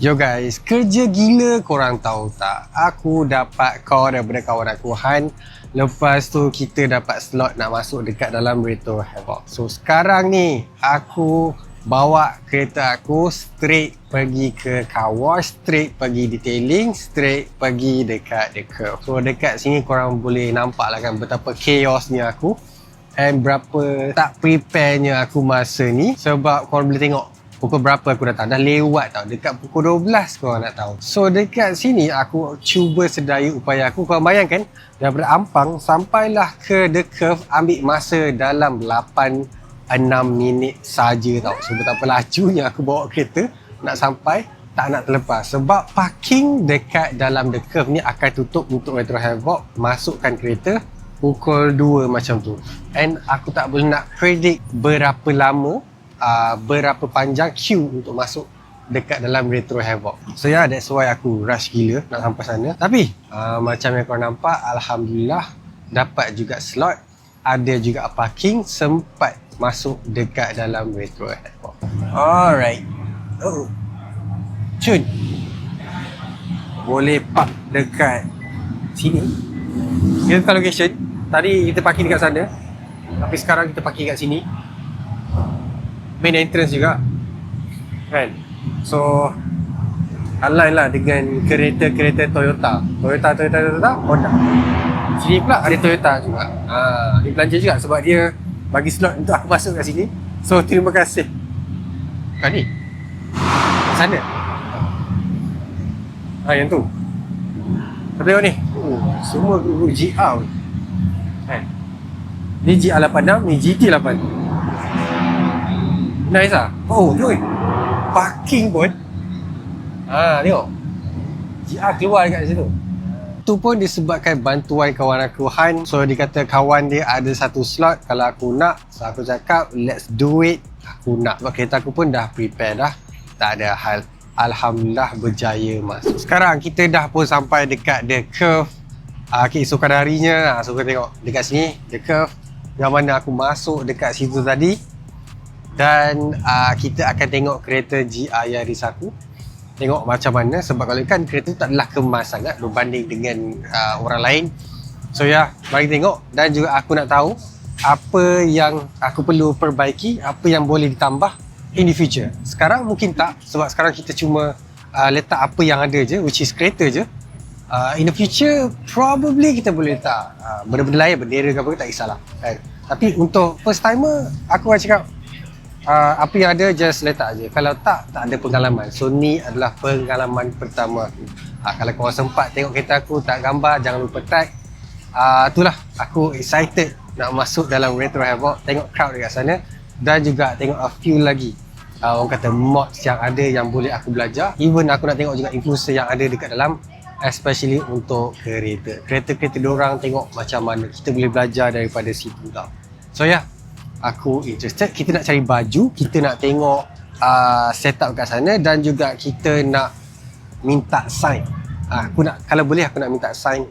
Yo guys, kerja gila korang tahu tak? Aku dapat call daripada kawan aku Han. Lepas tu kita dapat slot nak masuk dekat dalam Retro Havoc. So sekarang ni aku bawa kereta aku straight pergi ke car wash, straight pergi detailing, straight pergi dekat the curve. So dekat sini korang boleh nampak lah kan betapa chaosnya aku and berapa tak preparenya aku masa ni. Sebab korang boleh tengok pukul berapa aku datang. Dah lewat tau. Dekat pukul 12 korang nak tahu. So dekat sini aku cuba sedaya upaya aku. Korang bayangkan daripada Ampang sampailah ke The Curve ambil masa dalam 8-6 minit saja tau. So betapa lajunya aku bawa kereta nak sampai tak nak terlepas. Sebab parking dekat dalam The Curve ni akan tutup untuk Retro Havoc. Masukkan kereta pukul 2 macam tu. And aku tak boleh nak predict berapa lama berapa panjang queue untuk masuk dekat dalam Retro Havoc. So yeah, that's why aku rush gila nak sampai sana. Tapi macam yang korang nampak, Alhamdulillah dapat juga slot, ada juga parking, sempat masuk dekat dalam Retro Havoc. Alright. Oh, cun, boleh park dekat sini. Kita tukar location. Tadi kita parking dekat sana, tapi sekarang kita parking kat sini. Main entrance juga kan. So align lah dengan kereta-kereta Toyota Honda. Sini pula ada Toyota juga. Dia belanja juga sebab dia bagi slot untuk aku masuk kat sini. So terima kasih. Kan ni sana. Yang tu. Tengok ni. Semua guru GR kan. Ni GR86, ni GT8. Nice lah. Oh, tengok. Parking pun. Tengok. GR keluar dekat situ. Tu pun disebabkan bantuan kawan aku Han. So dia kata kawan dia ada satu slot kalau aku nak. So aku cakap let's do it. Aku nak. Sebab kereta aku pun dah prepare dah. Tak ada hal. Alhamdulillah berjaya masuk. Sekarang kita dah pun sampai dekat The Curve. Keesokan harinya. So kita tengok dekat sini The Curve. Yang mana aku masuk dekat situ tadi. Dan kita akan tengok kereta GR Yaris aku. Tengok macam mana. Sebab kalau kan kereta tu tak adalah kemas sangat berbanding dengan orang lain. So ya, mari tengok. Dan juga aku nak tahu apa yang aku perlu perbaiki, apa yang boleh ditambah in the future. Sekarang mungkin tak. Sebab sekarang kita cuma letak apa yang ada je, which is kereta je. In the future probably kita boleh letak benda-benda lain, bendera ke apa, tak kisahlah kan. Tapi untuk first timer, aku akan cakap apa yang ada just letak je. Kalau tak ada pengalaman. So ni adalah pengalaman pertama aku. Kalau korang sempat tengok kereta aku tak gambar, jangan lupa tag. Itulah aku excited nak masuk dalam Retro Havoc. Tengok crowd dekat sana. Dan juga tengok a few lagi orang kata mods yang ada yang boleh aku belajar. Even aku nak tengok juga influencer yang ada dekat dalam, especially untuk kereta-kereta diorang. Tengok macam mana kita boleh belajar daripada situ tau. So yeah, aku interested. Kita nak cari baju, kita nak tengok setup kat sana. Dan juga kita nak minta sign. Aku nak, kalau boleh aku nak minta sign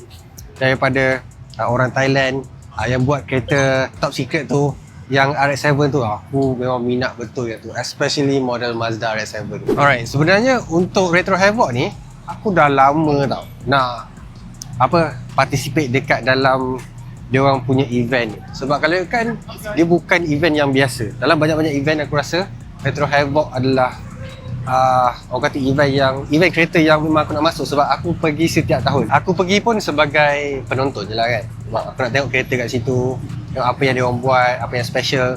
daripada orang Thailand yang buat kereta top secret tu, yang RX-7 tu. Aku memang minat betul yang tu, especially model Mazda RX-7. Alright, sebenarnya untuk Retro Havoc ni aku dah lama tau nak participate dekat dalam dia orang punya event. Sebab kalau kan dia bukan event yang biasa. Dalam banyak-banyak event aku rasa Retro Havoc adalah orang kata event kereta yang memang aku nak masuk. Sebab aku pergi setiap tahun. Aku pergi pun sebagai penonton je lah kan. Sebab aku nak tengok kereta kat situ, tengok apa yang dia orang buat, apa yang special.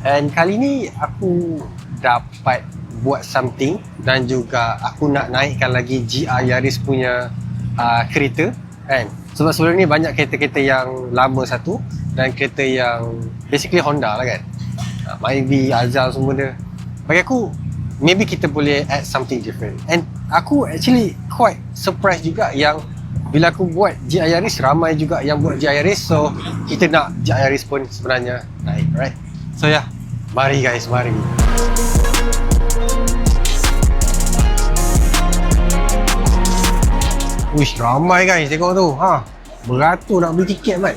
And kali ni aku dapat buat something. Dan juga aku nak naikkan lagi GR Yaris punya kereta kan. Sebab sebelum ni banyak kereta-kereta yang lama satu dan kereta yang basically Honda lah kan. Myvi, Azal semua dia. Bagi aku, maybe kita boleh add something different. And aku actually quite surprised juga yang bila aku buat GR Yaris, ramai juga yang buat GR Yaris. So kita nak GR Yaris pun sebenarnya naik, right? So yeah, mari guys, mari. Wish, ramai guys, tengok tu. Beratur nak beli tiket man.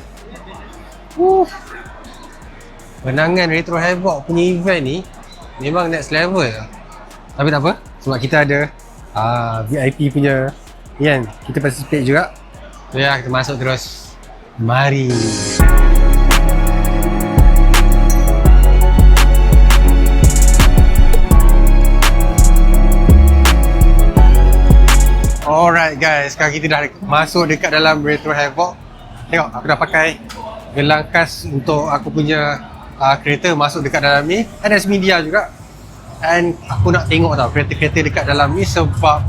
Penangan Retro Havoc punya event ni memang next level. Tapi tak apa, sebab kita ada VIP punya ni kan, kita participate juga. So ya, kita masuk terus. Mari. Alright guys, sekarang kita dah masuk dekat dalam Retro Havoc. Tengok, aku dah pakai gelang khas untuk aku punya kereta masuk dekat dalam ni. NS Media juga. And aku nak tengok tau kereta-kereta dekat dalam ni sebab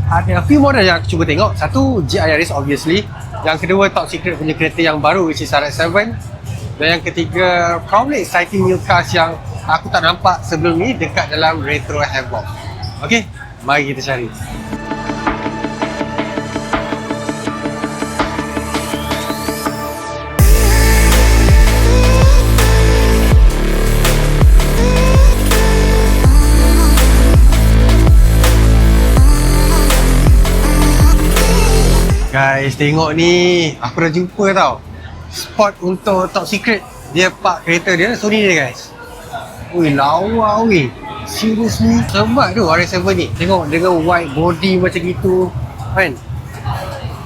ada a few model yang aku cuba tengok. Satu, GI Yaris obviously. Yang kedua, top secret punya kereta yang baru which is RX-7. Dan yang ketiga, probably exciting new cars yang aku tak nampak sebelum ni dekat dalam Retro Havoc. Okay, mari kita cari. Guys, tengok ni. Aku dah jumpa tau spot untuk top secret. Dia park kereta dia, Sony dia guys. Ui, lawa weh. Seriously, semak tu RX-7 ni. Tengok dengan white body macam gitu kan.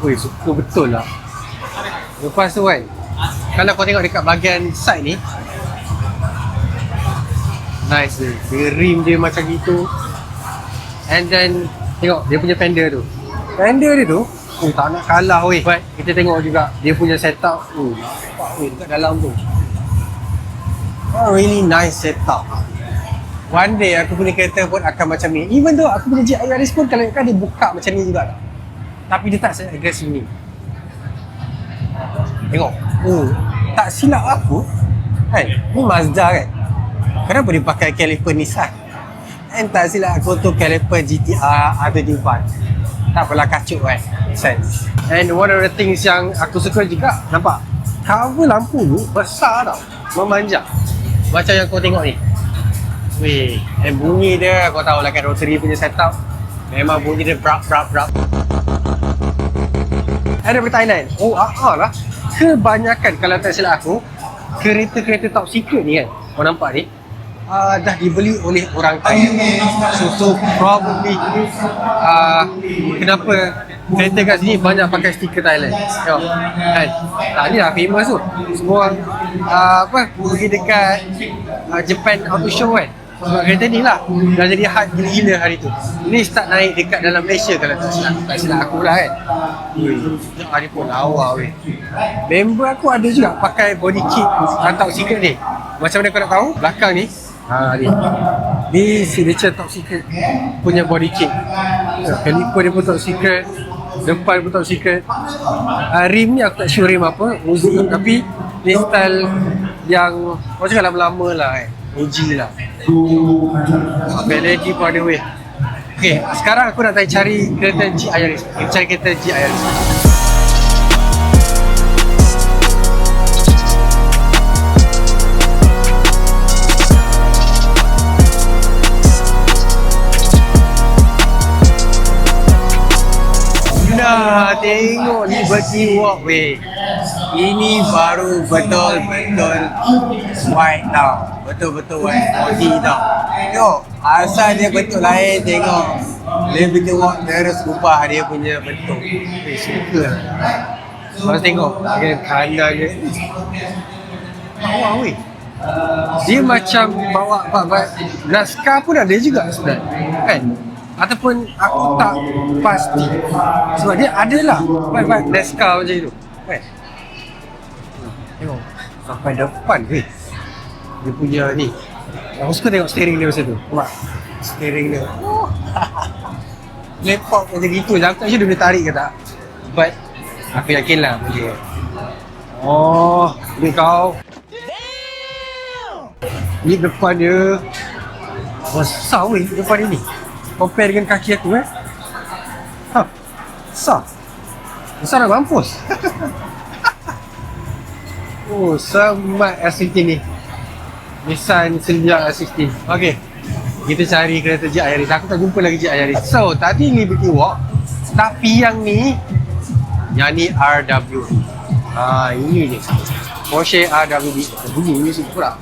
Ui, suka betul lah. Lepas tu kan, kalau kau tengok dekat bahagian side ni, nice dia. Dia rim dia macam gitu. And then tengok dia punya fender tu. Fender dia tu tak nak kalah weh. But kita tengok juga dia punya setup. Nampak weh dekat dalam tu. Really nice setup. One day aku punya kereta pun akan macam ni. Even though aku punya GI Yaris pun kalau kan dia buka macam ni juga. Tapi dia tak se-aggressive ni. Tengok. Tak silap aku kan, ni Mazda kan. Kenapa dia pakai caliper Nissan? And tak silap aku tu caliper GTR R35. Tak apalah, kacuk kan. Sense. And one of the things yang aku suka juga, nampak cover lampu ni besar tau, memanjang. Macam yang kau tengok ni. Weh, and bunyi dia, kau tahu lah kan rotary punya setup. Memang bunyi dia brap. And daripada Thailand. Lah. Kebanyakan kalau tak silap aku, kereta-kereta top secret ni kan, kau nampak ni, dah dibeli oleh orang Thailand. So probably kenapa kereta kat sini banyak pakai stiker Thailand. Tengok kan, ni dah famous tu. Semua pergi dekat Japan Auto Show kan, sebab kereta ni lah dah jadi hype gila-gila hari tu. Ini start naik dekat dalam Malaysia kalau tak silap aku lah kan. Hari pun lawa weh. Member aku ada juga pakai body kit top secret ni. Macam mana kau nak tahu? Belakang ni ni signature top secret punya body kit. Caliper dia pun top secret, depan pun top secret. Rim ni aku tak sure rim apa, Uzi, tapi ni style yang macam lama-lama lah kan, OG lah. Lagi pun ada weh. Okay, sekarang aku nak cari kereta GI Yaris. Kita cari kereta GI Yaris. Tengok Liberty Walk weh. Ini baru betul-betul white tau. Betul-betul white body tau. Tengok, asal dia bentuk lain. Tengok Liberty Walk terus ubah dia punya bentuk. Suka. Lepas tengok kanan dia. Wah weh. Dia macam bawa NASCAR pun ada juga sebenarnya kan. Ataupun aku tak pasti sebab dia adalah vibe NASCAR macam itu kan. Tengok sampai depan weh. Dia punya ni, aku suka tengok steering dia macam tu. Nampak steering dia lepak macam gitu je. Aku tak sure dia boleh tarik ke tak, but aku yakin lah boleh. Ni kau ni depan dia besar weh. Depan dia ni compare dengan kaki aku besar nak mampus. Semat S16 ni, Nissan Silvia S16. Okay, kita cari kereta GI Yaris. Aku tak jumpa lagi GI Yaris. So tadi Liberty Walk, tapi yang ni RW. Ini ni Porsche RWB. Bunyi music pula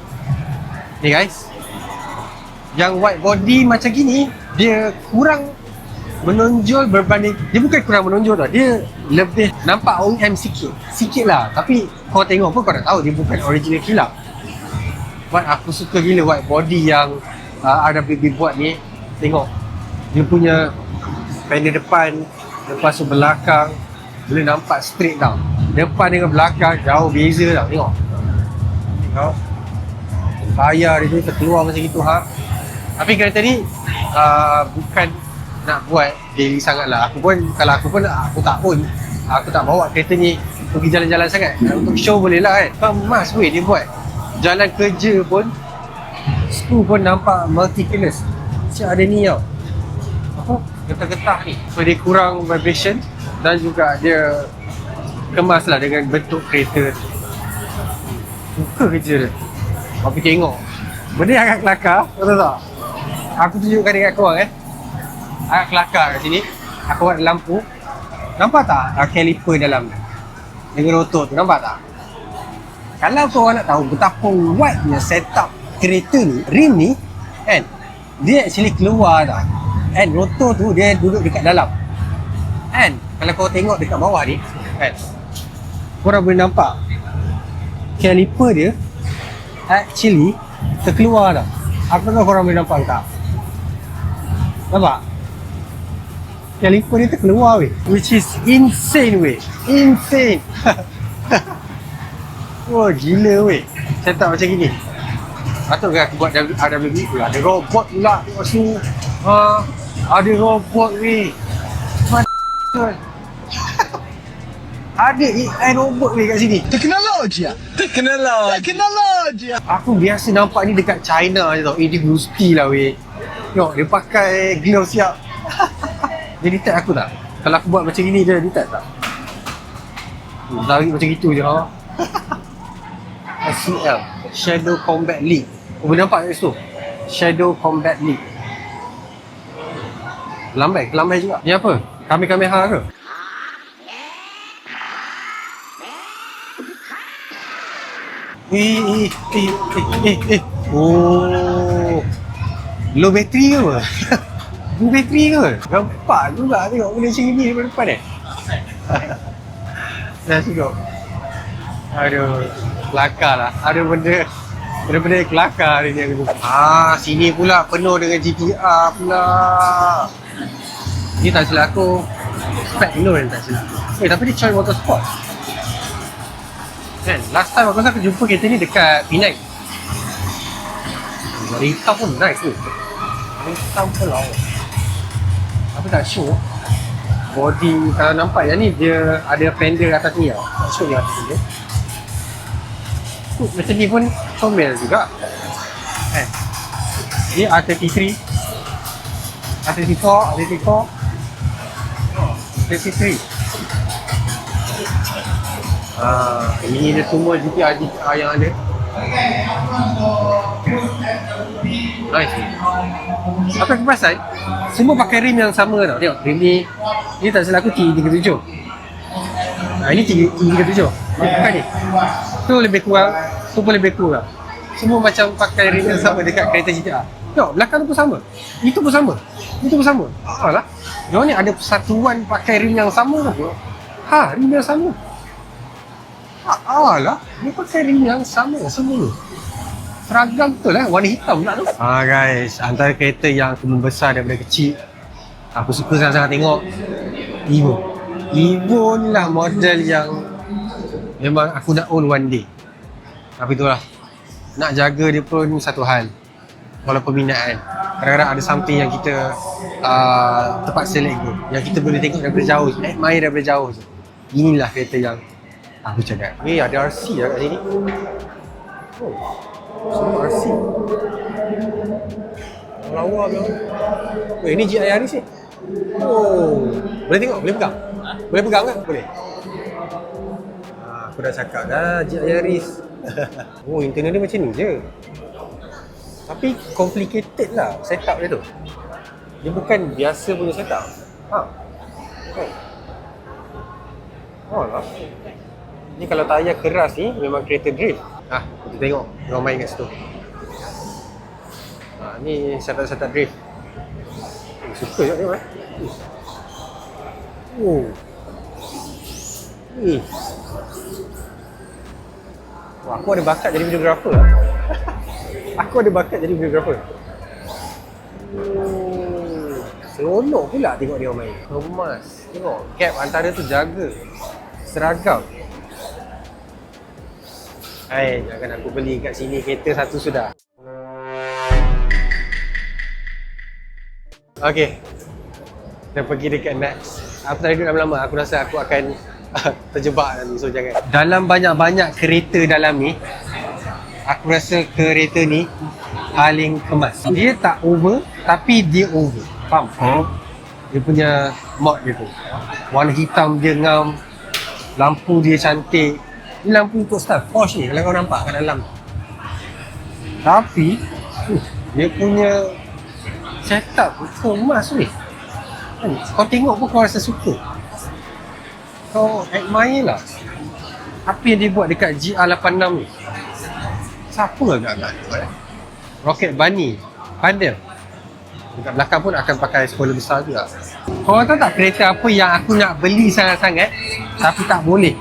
ni guys. Yang white body macam gini, dia kurang menonjol berbanding, dia bukan kurang menonjol tau, dia lebih nampak OEM sikit lah, tapi kau tengok pun kau dah tahu dia bukan original kilap. But aku suka gila white body yang RWB buat ni. Tengok dia punya panel depan, lepas tu belakang boleh nampak straight tau. Depan dengan belakang jauh beza tau. Tengok layar dia tu terkeluar macam itu ha. Tapi kereta ni bukan nak buat daily sangat lah. Aku tak bawa kereta ni pergi jalan-jalan sangat. Untuk show boleh lah kan. Kemas weh dia buat. Jalan kerja pun skru pun nampak multi-colors. Siap ada ni tau. Apa? Getah-getah ni. So dia kurang vibration dan juga dia kemas lah dengan bentuk kereta. Suka kerja dia. Tapi tengok benda yang agak kelakar, betul tak? Aku tunjukkan dekat korang agak kelakar kat sini. Aku buat lampu. Nampak tak caliper dalam dengan rotor tu, nampak tak? Kalau korang nak tahu betapa wide-nya setup kereta ni, rim ni kan, dia actually keluar tau. And rotor tu dia duduk dekat dalam. And kalau korang tengok dekat bawah ni kan, korang boleh nampak caliper dia actually terkeluar tau. Apakah korang boleh nampak tak? Nampak? Caliper dia terkeluar weh. Which is insane weh. Insane. Wah gila weh. Setup macam gini. Patut ke aku buat RWB tu? Ada robot pula tengok sini. Ada robot weh. Ada AI robot weh kat sini. Teknologi. Aku biasa nampak ni dekat China je tau. Dia Gusti lah weh. Tengok dia pakai glove siap. Dia detect aku tak? Kalau aku buat macam gini dia detect tak? Lari macam gitu je ha. SCL Shadow Combat League. Oh boleh nampak kat situ? Shadow Combat League. Lambai juga. Ni apa? Kamehameha ke? Oh, low battery ke apa? Low battery ke? Nampak juga tengok benda macam ni daripada depan Dah tengok. Aduh, kelakar lah. Ada benda kelakar hari ni aku. Sini pula penuh dengan GTR pula. Ni tak silap aku spek penuh yang tak silap. Tapi dia Choi Motorsport kan? Last time aku rasa aku jumpa kereta ni dekat Penang. Warna hitam pun nice tu. Warna hitam pun lawa. Tapi tak show body. Kalau nampak yang ni dia ada fender atas ni tau. Tak show yang atas ni macam ni pun comel juga Ni R33 R34 ini dia semua GTR yang ada. Nice. Apa aku perasan semua pakai rim yang sama tau. Tengok rim ni tak salah aku T37. Ini T37. Bukan ni. Tu lebih kurang. Tu pun lebih kurang. Semua macam pakai rim yang sama dekat kereta GTR. Tengok belakang tu pun sama. Itu pun sama. Alah. Diorang ni ada persatuan pakai rim yang sama ke? Rim yang sama. Alah, dia pakai rim yang sama semua. Seragam betul warna hitam pula tu. Guys, antara kereta yang aku membesar daripada kecil, aku suka sangat-sangat tengok Evo ni lah model yang memang aku nak own one day. Tapi itulah, nak jaga dia pun satu hal. Walaupun minat kan, kadang-kadang ada something yang kita terpaksa let go, yang kita boleh tengok daripada jauh, admire daripada jauh je. Inilah kereta yang aku cakap. Ada RC lah kat sini. Semua RC. Lawa ke? Ini GI Yaris ni. Boleh tengok? Boleh pegang? Boleh pegang kan? Boleh. Aku dah cakap dah GI Yaris. Internal dia macam ni je. Tapi complicated lah setup dia tu. Dia bukan biasa punya setup. Lah. Ni kalau tayar keras ni memang kereta drift. Kita tengok orang main kat situ. Ni setup drift. Suka je tengok Oh. Ni. Wah, aku ada bakat jadi videographer. Aku ada bakat jadi videographer. Seronok pula tengok dia main. Kemas. Tengok gap antara tu jaga. Seragam. Hai, jangan aku beli kat sini kereta satu sudah. Okay. Kita pergi dekat next. Aku tak duduk lama-lama. Aku rasa aku akan terjebak nanti. So jangan. Dalam banyak-banyak kereta dalam ni, aku rasa kereta ni paling kemas. Dia tak over, tapi dia over. Faham? Dia punya mod dia tu. Warna hitam dia ngam. Lampu dia cantik. Ni lampu untuk style Porsche ni kalau kau nampak kat dalam. Tapi dia punya setup kemas ni. Kau tengok pun kau rasa suka. Kau admire lah. Apa yang dia buat dekat GR86 ni. Siapa agak-agak tu Rocket Bunny Padam. Dekat belakang pun akan pakai spoiler besar juga. Korang tahu tak kereta apa yang aku nak beli sangat-sangat tapi tak boleh,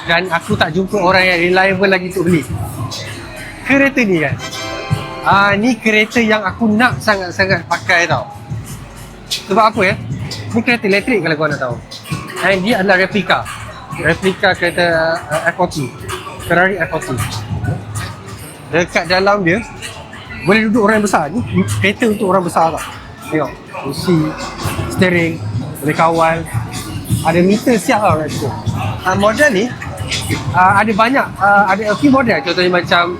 dan aku tak jumpa orang yang reliable lagi untuk beli? Kereta ni kan. Ni kereta yang aku nak sangat-sangat pakai tau. Sebab apa ya? Ni kereta elektrik kalau korang nak tahu. Dan dia adalah replika. Replika kereta F40. Ferrari F40. Dekat dalam dia boleh duduk orang besar. Ni kereta untuk orang besar tau. Tengok, kursi, steering, boleh kawal. Ada meter siap tau kat situ. Model ni ada banyak, ada a few model. Contohnya macam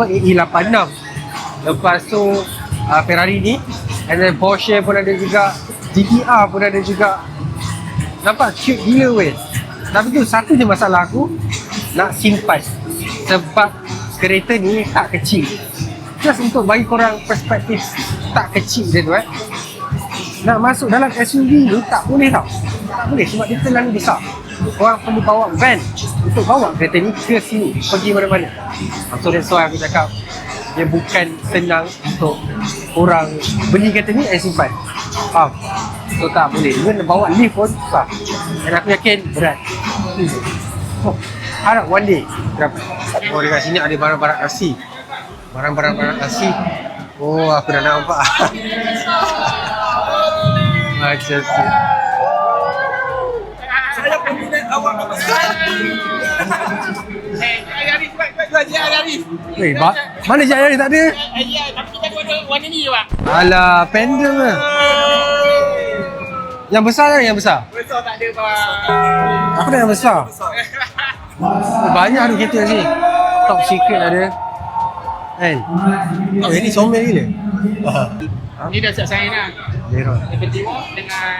AE86. Lepas tu Ferrari ni, and then Porsche pun ada juga, GTR pun ada juga. Nampak cute gila weh. Tapi tu satu je masalah aku, nak simpan. Sebab kereta ni tak kecil. Just untuk bagi korang perspektif tak kecil dia tu nak masuk dalam SUV ni tak boleh tau. Tak boleh sebab dia terlalu besar. Korang perlu bawa van untuk bawa kereta ni ke sini, pergi mana-mana. So that's why aku cakap dia bukan senang untuk orang beli kereta ni and simpan. Faham? So tak boleh. Even bawa lift pun susah. Dan aku yakin berat. Harap one day dapat. Oh, dekat sini ada barang-barang asli. Barang-barang asli. Oh, aku dah nampak. Macam tu. Saya peminat awak apa sekali. Yaris, jual Yaris. Weh, mana je Yaris tak ada? Ya, tapi kita ada warna ni je, Pak. Alah, pendek ke? Yang besar kan yang besar? Besar tak ada, Pak. Aku dah yang besar. Banyak tu kereta kat sini. Top secret ada. Kan? Oh, ini comel gila. Ni dah siap sign dah. Leron. Daripada timur dengan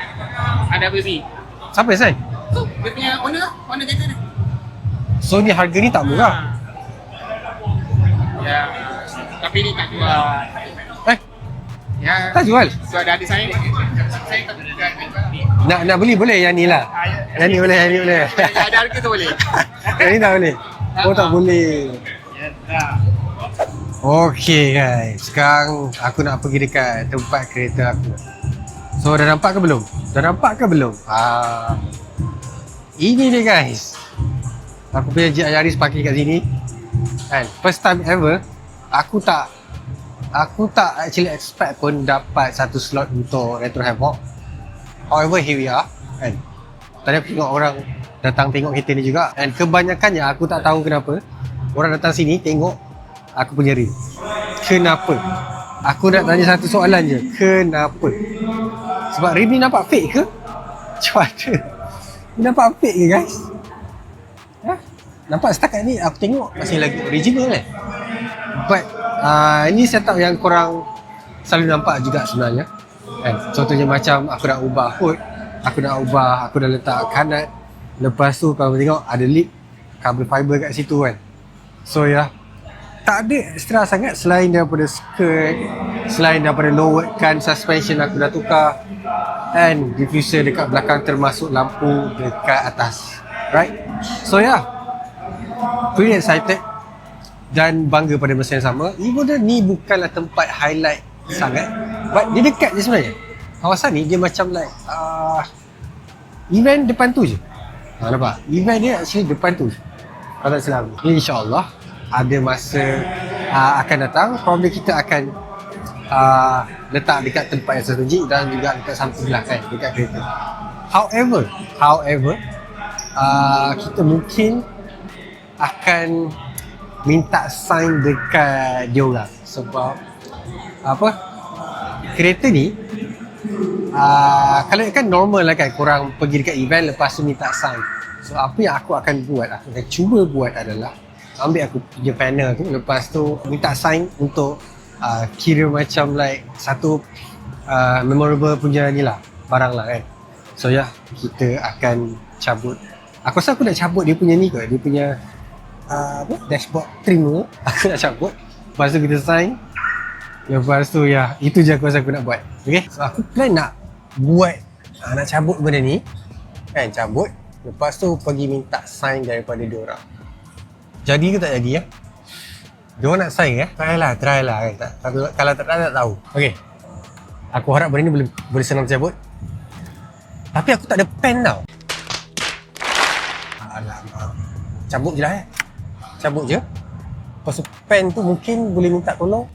ada baby. Siapa yang sign? Tu, dia punya owner kereta ni. So ni harga ni tak murah. Ya. Tapi ni tak jual. Ya. Tak jual. So ada sign. Saya tak jual. Nak beli boleh yang ni lah. Yang ni boleh, yang ni boleh. Yang ada harga tu boleh. Yang ni tak boleh. Oh tak boleh. Ya, dah. Okay guys, sekarang aku nak pergi dekat tempat kereta aku. So dah nampak ke belum? Dah nampak ke belum? Ini dia guys. Aku punya GR Yaris parking kat sini. Kan, first time ever. Aku tak actually expect pun dapat satu slot untuk Retro Havoc. However, here we are. Kan, tadi aku tengok orang datang tengok kereta ni juga. And kebanyakannya aku tak tahu kenapa orang datang sini tengok aku punya rim. Kenapa? Aku nak tanya satu soalan je. Kenapa? Sebab rim ni nampak fake ke? Macam mana? Ni nampak fake ke guys? Nampak setakat ni aku tengok masih lagi original kan? But ini setup yang korang selalu nampak juga sebenarnya kan? Contohnya macam aku nak ubah hood, aku dah letak kanat. Lepas tu kalau tengok ada lip carbon fiber kat situ kan. So ya, tak ada extra sangat selain daripada skirt, selain daripada loweredkan suspension aku dah tukar, and diffuser dekat belakang termasuk lampu dekat atas. Right? So yeah, pretty excited dan bangga pada masa yang sama. Even though ni bukanlah tempat highlight sangat, but dia dekat je sebenarnya. kawasan ni dia macam like event depan tu je. Nampak? Event dia actually depan tu je. Kalau tak silap. InsyaAllah ada masa akan datang, probably kita akan letak dekat tempat yang strategik dan juga dekat samping belakang dekat kereta. However, kita mungkin akan minta sign dekat dia orang sebab kereta ni kalau kan normal lah kan, korang pergi dekat event lepas tu minta sign. So apa yang aku akan cuba buat adalah ambil aku punya panel tu, lepas tu minta sign untuk kira macam like satu memorable punya ni lah, barang lah kan. So kita akan cabut. Aku rasa aku nak cabut dia punya ni kot, dia punya dashboard trim tu. Aku nak cabut, lepas tu kita sign. Lepas tu itu je aku rasa aku nak buat. Okay, so aku plan nak buat nak cabut benda ni kan, cabut lepas tu pergi minta sign daripada diorang. Jadi ke tak jadi diorang nak sign try lah kan. Kalau tak tahu. Okay, aku harap benda ni boleh senang cabut, tapi aku tak ada pen tau. Alamak, cabut je lah cabut je. Lepas tu pen tu mungkin boleh minta tolong.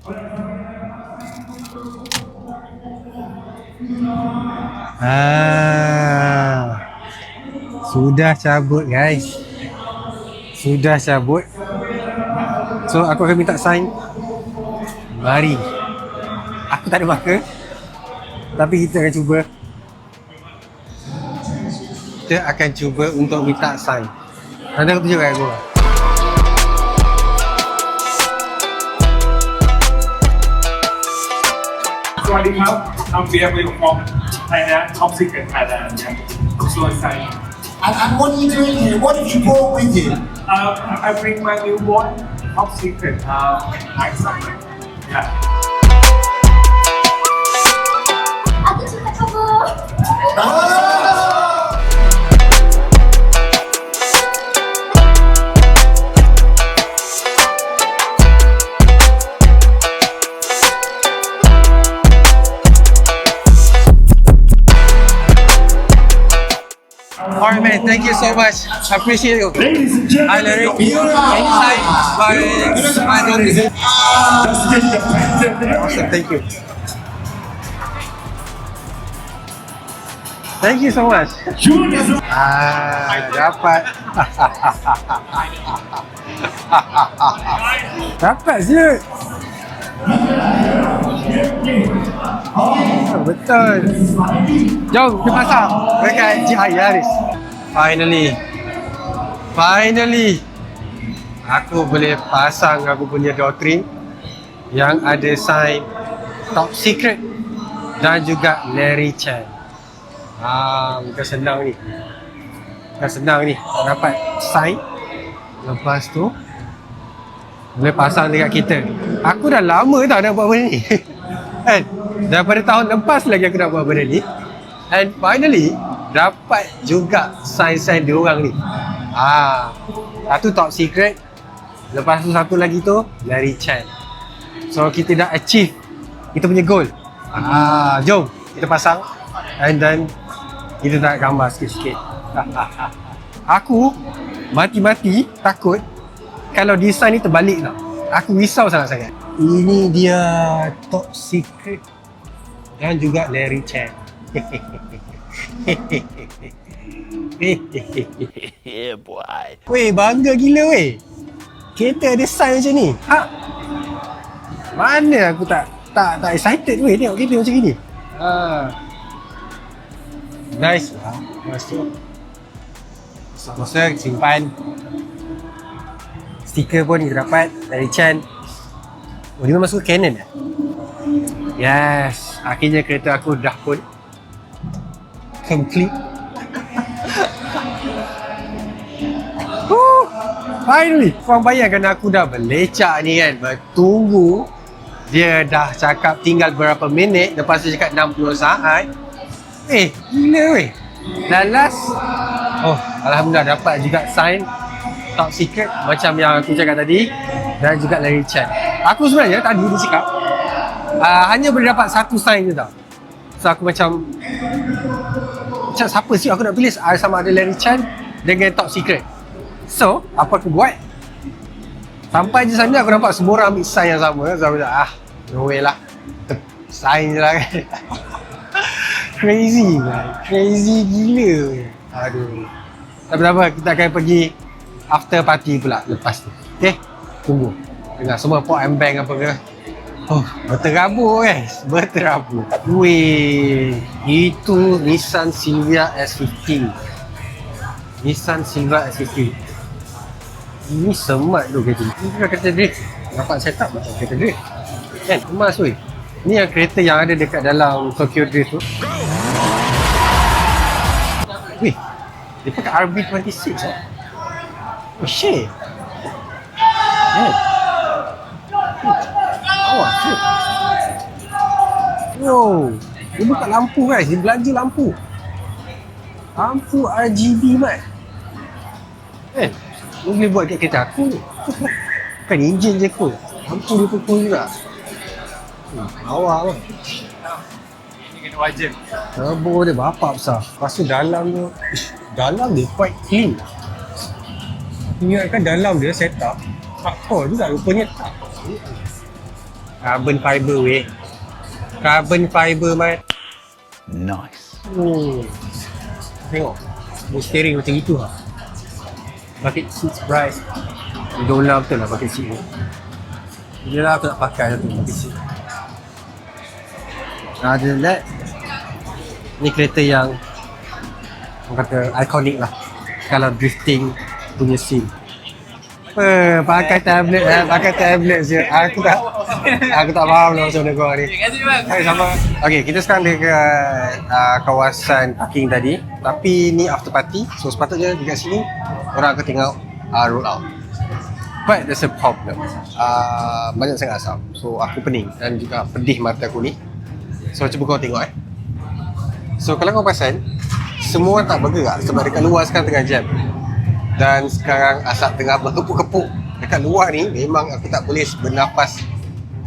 Sudah cabut guys, sudah cabut. So aku akan minta sign. Mari. Aku tak ada marker, tapi kita akan cuba. Kita akan cuba untuk minta sign. Nanti aku tunjuk kat aku. Swadika, I'm Beverly from Thailand, Top Secret Thailand. I'm so excited. And what are you doing here? What did you brought with you? I bring my newborn, Top Secret. I'm excited. Yeah. Aku suka kamu. Alright man, thank you so much. I appreciate you. Ladies and Hi Larry. Can you sign my daughter? Awesome, thank you. Thank you so much. Dapat. Dapat je. Betul. Jom kita pasang dekat GI Yaris. Finally aku boleh pasang aku punya Doktrin yang ada sign Top Secret dan juga Larry Chen. Bukan senang ni dapat sign, lepas tu boleh pasang dekat kita. Aku dah lama tau nak buat benda ni kan, daripada tahun lepas lagi aku nak buat benda ni, and finally dapat juga sign diorang ni. Satu Top Secret, lepas tu satu lagi tu Larry Chen. So kita dah achieve kita punya goal. Jom kita pasang and then kita nak gambar sikit-sikit. Aku mati-mati takut kalau design ni terbalik tau. Aku risau sangat-sangat. Ini dia Top Secret dan juga Larry Chen. Yeah boy. Weh, bangga gila weh. Kereta ada sign macam ni. Mana aku tak excited weh tengok kereta macam ni. Nice lah. Lepas tu masa simpan. Stiker pun kita dapat dari Chen. Oh, dia memang suka Canon Yes, akhirnya kereta aku dah pun complete. Finally, korang bayangkan aku dah berlecak ni kan, bertunggu. Dia dah cakap tinggal berapa minit, lepas tu cakap 60 saat. Gila weh. Dan last, alhamdulillah dapat juga sign Top Secret macam yang aku cakap tadi, dan juga Larry Chen. Aku sebenarnya tadi dia cakap hanya boleh dapat satu sign je tau. So aku macam siapa sih aku nak pilih sama ada Larry Chan dengan Top Secret. So apa aku buat, sampai je sana aku nampak semua orang ambil sign yang sama. So aku cakap no way lah, sign je lah kan. Crazy gila. Aduh. Tapi tak apa, kita akan pergi after party pula lepas tu. Okay, tunggu. Dengar semua pop and bang apa ke. Oh, berterabur guys. Berterabur. Weh, itu Nissan Silvia S50. Nissan Silvia S50. Ini semat tu kereta. Ini bukan kereta drift. Nampak setup macam kereta drift. Kan, emas weh. Ni yang kereta yang ada dekat dalam Tokyo Drift tu. Weh, dia pakai RB26 Oh shit. Awas shit. Wow, dia buka lampu guys, dia belanja lampu. Lampu RGB mat. Dia boleh buat kat kereta aku. Bukan enjin je kot. Lampu dia pukul juga. Awak lah. Ini kena wajib. Turbo dia bapak besar. Lepas tu dalam tu, dalam dia quite clean. Ingatkan dalam dia setup hardcore juga, rupanya tak. Carbon fiber weh. Carbon fiber mat. Nice. Tengok. Ni steering macam itu lah. Bucket seat bright. Idola betul lah bucket seat ni. Dia lah aku nak pakai satu bucket seat. Other than that, ni kereta yang orang kata ikonik lah kalau drifting punya scene. Pakai tablet je. Aku tak faham lah macam mana korang ni. Terima kasih bang. Hai, sama. Okay, kita sekarang dekat kawasan parking tadi. Tapi ni after party, so sepatutnya dekat sini orang akan tengok roll out. But there's a problem. Banyak sangat asap. So aku pening dan juga pedih mata aku ni. So cuba kau tengok So kalau kau perasan, semua orang tak bergerak sebab dekat luar sekarang tengah jam. Dan sekarang asap tengah berkepuk-kepuk. Dekat luar ni memang aku tak boleh bernafas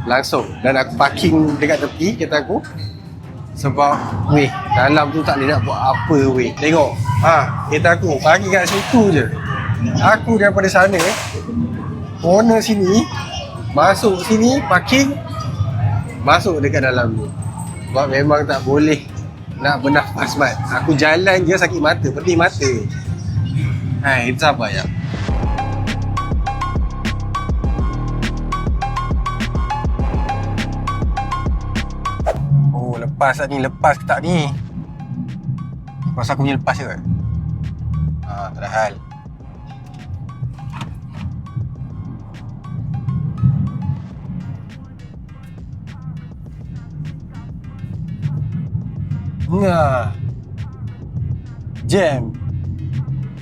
langsung. Dan aku parking dekat tepi kereta aku. Sebab weh, dalam tu tak boleh nak buat apa weh. Tengok, kereta aku parking kat situ je. Aku daripada sana, corner sini, masuk sini, parking, masuk dekat dalam ni. Sebab memang tak boleh nak bernafas mat. Aku jalan je sakit mata, pedih mata. Hai, itu apa ya? Oh, lepas tak ni? Lepas ke tak ni? Lepas aku punya lepas je kan? Tak ada hal.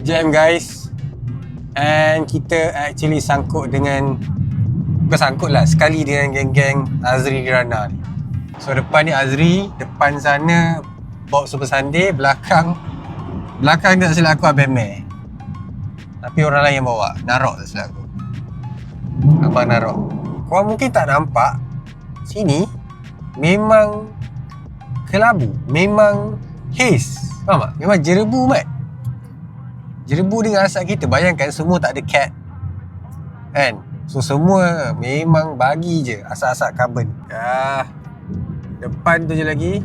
Jam guys. And kita actually sangkut dengan, bukan sangkut lah, sekali dengan geng-geng Azri Rana ni. So depan ni Azri, depan sana Box Super Sunday, belakang tak silap aku Abang Meh. Tapi orang lain yang bawa, Narok tak silap aku, Abang Narok. Korang mungkin tak nampak, sini memang kelabu, memang haze. Faham tak? Memang jerebu mat. Jerebu dengan asap kita. Bayangkan semua tak ada cat kan? So semua memang bagi je asap-asap karbon. Depan tu je lagi.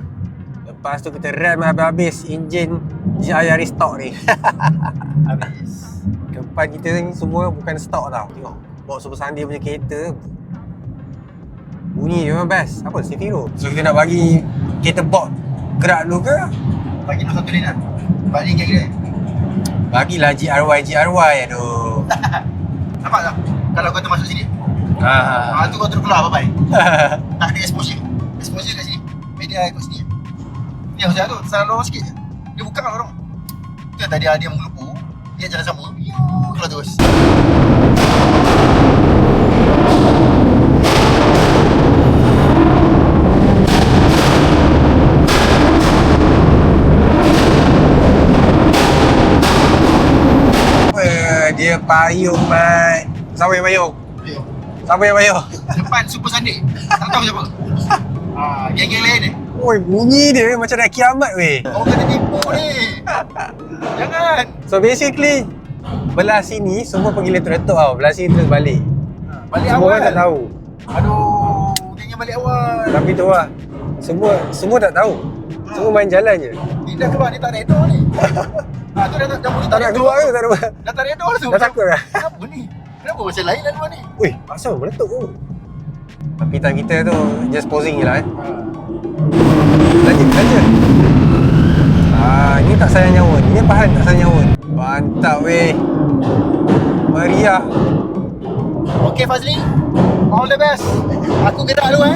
Lepas tu kita ram habis-habis enjin GR Yaris stock ni. Habis. Depan kita ni semua bukan stock tau. Tengok Box Super Sunday punya kereta, bunyi memang best. Apa? Cefiro. So kita nak bagi kereta box gerak dulu ke? Bagi nak satu lane lah. Balik kira-kira. Bagilah GRY. Aduh. Nampak tak? Kalau kau termasuk sini. Tu kau terus keluar bye-bye. Tak ada exposure. Exposure kat sini. Media ikut sini. Ni yang tu salah lorong sikit je. Dia buka lorong. Tu yang tadi ada yang mengelupu. Dia jalan sama. Keluar terus. Dia payung mat. Siapa yang payung? Siapa yang payung? Depan Super Sunday. Tak tahu siapa. Geng-geng lain ni. Oi, bunyi dia macam dah kiamat weh. Kau kena tipu ni. Jangan. So basically belah sini semua pergi letup-letup tau. Belah sini terus balik. Balik Semua awal. orang tak tahu. Aduh, dia balik awal. Tapi tu lah. Semua tak tahu. Semua main jalan je. Dia dah keluar, dia tak redor ni. Tu dah mula Tak nak keluar ke tak ada. Dah tak redor tu. Dah takut dah. Apa ni? Kenapa macam lain lah luar ni? Ui, asal meletup tu. Tapi time kita tu just posing je lah Lanjut. Ini tak sayang nyawa. Ini pahan tak sayang nyawa. Mantap weh. Meriah. Okay Fazli, all the best. Aku gerak dulu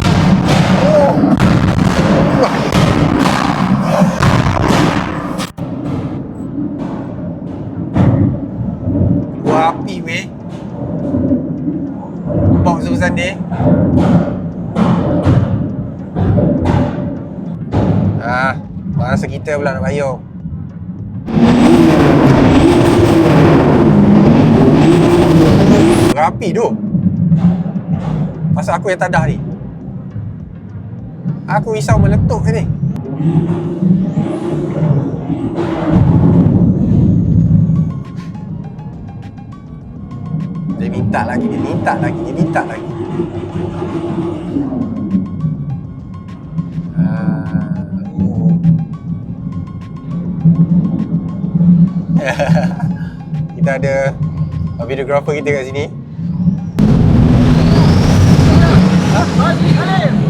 Keluar api weh. Box sebesar dia. Masa kita pula nak payung. Berapi tu. Pasal aku yang tadah ni. Aku risau meletup ni. Dia minta lagi. Kita ada videographer kita kat sini.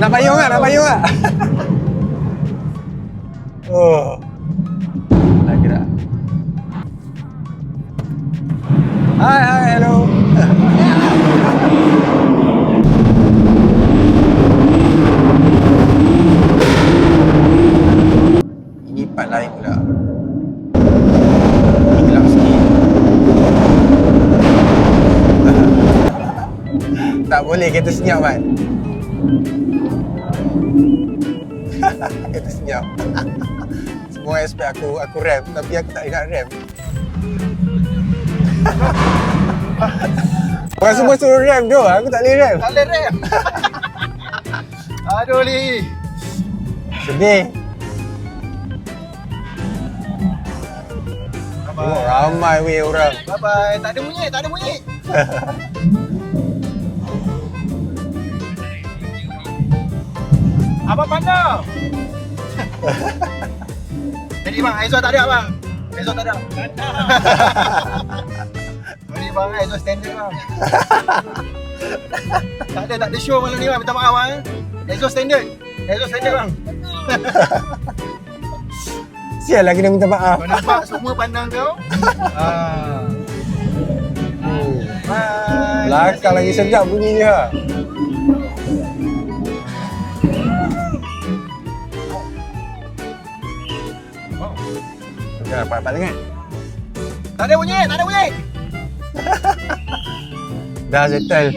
Nak payung tak? Oh. Nak gerak. Hai, hello. Ini part lain pula. Ini gelap sikit. Tak boleh kereta senyap kan? Kereta senyap. Semua expect aku rem, tapi aku tak ingat rem. Orang semua suruh rem tu, aku tak boleh rem. Tak boleh rem. Aduh Li. Sedih. Tengok ramai weh orang. Bye bye. Tak ada bunyi. Abang pandang. Jadi bang, exhaust tak ada bang. Exhaust tak ada. Sorry bang, exhaust standard bang. tak ada show malam ni bang. Minta maaf bang. Exhaust standard bang. Sial lah kena minta maaf. Kau nampak semua pandang kau? Bye. Belakang lagi sedap bunyinya. Dah dapat dengar. Tak ada bunyi. Dah settle.